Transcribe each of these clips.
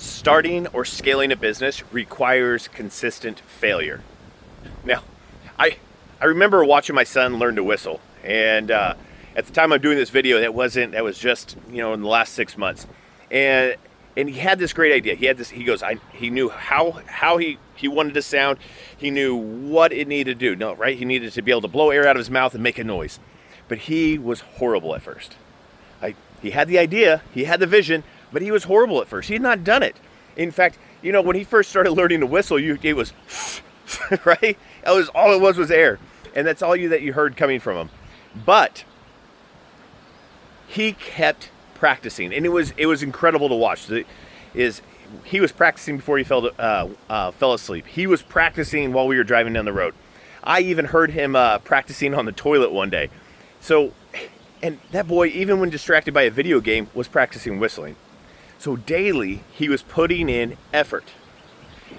Starting or scaling a business requires consistent failure. Now, I remember watching my son learn to whistle, and at the time I'm doing this video, that was just in the last 6 months, and he had this great idea. He knew how he wanted to sound. He knew what it needed to do. No, right? He needed to be able to blow air out of his mouth and make a noise, but he was horrible at first. He had the idea, he had the vision, but he was horrible at first. He had not done it. In fact, when he first started learning to whistle, it was right. All it was air, and that's all that you heard coming from him. But he kept practicing, and it was incredible to watch. He was practicing before he fell asleep. He was practicing while we were driving down the road. I even heard him practicing on the toilet one day. And that boy, even when distracted by a video game, was practicing whistling. So daily, he was putting in effort.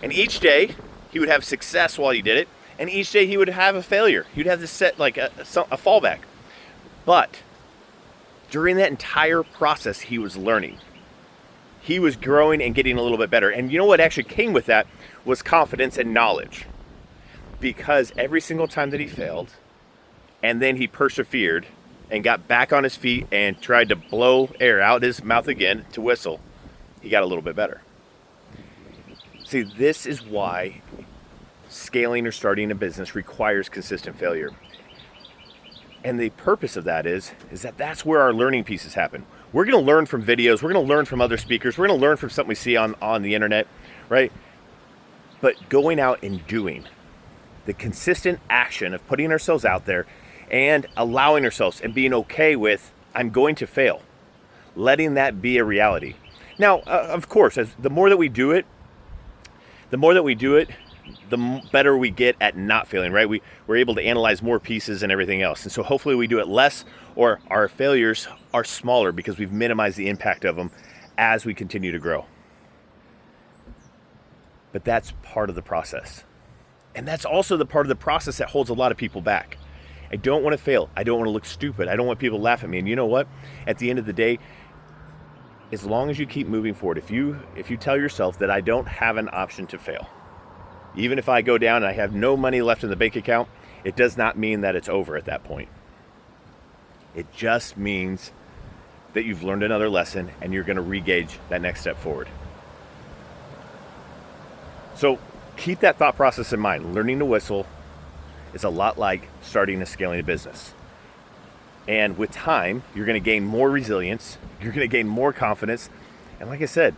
And each day, he would have success while he did it, and each day he would have a failure. He'd have to set like a fallback. But during that entire process, he was learning. He was growing and getting a little bit better. And you know what actually came with that was confidence and knowledge. Because every single time that he failed, and then he persevered and got back on his feet and tried to blow air out his mouth again to whistle, he got a little bit better. See, this is why scaling or starting a business requires consistent failure. And the purpose of that is that that's where our learning pieces happen. We're going to learn from videos. We're going to learn from other speakers. We're going to learn from something we see on the internet, right? But going out and doing the consistent action of putting ourselves out there and allowing ourselves and being okay with, I'm going to fail. Letting that be a reality. Now, of course, the more that we do it, the better we get at not failing, right? We're able to analyze more pieces and everything else. And so hopefully we do it less, or our failures are smaller because we've minimized the impact of them as we continue to grow. But that's part of the process. And that's also the part of the process that holds a lot of people back. I don't want to fail. I don't want to look stupid. I don't want people to laugh at me. And you know what? At the end of the day, as long as you keep moving forward, if you tell yourself that I don't have an option to fail, even if I go down and I have no money left in the bank account, it does not mean that it's over at that point. It just means that you've learned another lesson and you're going to re-gauge that next step forward. So keep that thought process in mind. Learning to whistle is a lot like starting and scaling a business. And with time, you're going to gain more resilience, you're going to gain more confidence, and like I said,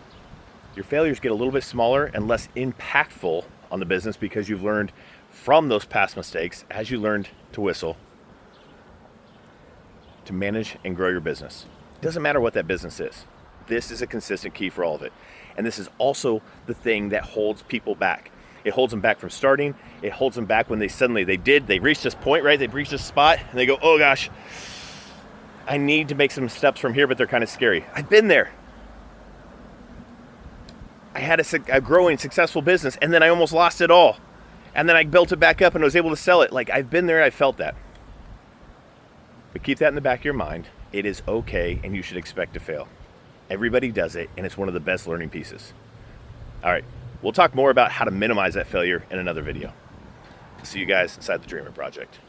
your failures get a little bit smaller and less impactful on the business because you've learned from those past mistakes as you learned to whistle to manage and grow your business. It doesn't matter what that business is. This is a consistent key for all of it. And this is also the thing that holds people back. It holds them back from starting. It holds them back when they reach this point, right? They've reached this spot and they go, oh gosh, I need to make some steps from here, but they're kind of scary. I've been there. I had a growing, successful business, and then I almost lost it all. And then I built it back up and was able to sell it. Like, I've been there, I felt that. But keep that in the back of your mind. It is okay, and you should expect to fail. Everybody does it, and it's one of the best learning pieces. All right, we'll talk more about how to minimize that failure in another video. See you guys inside the Dreamer Project.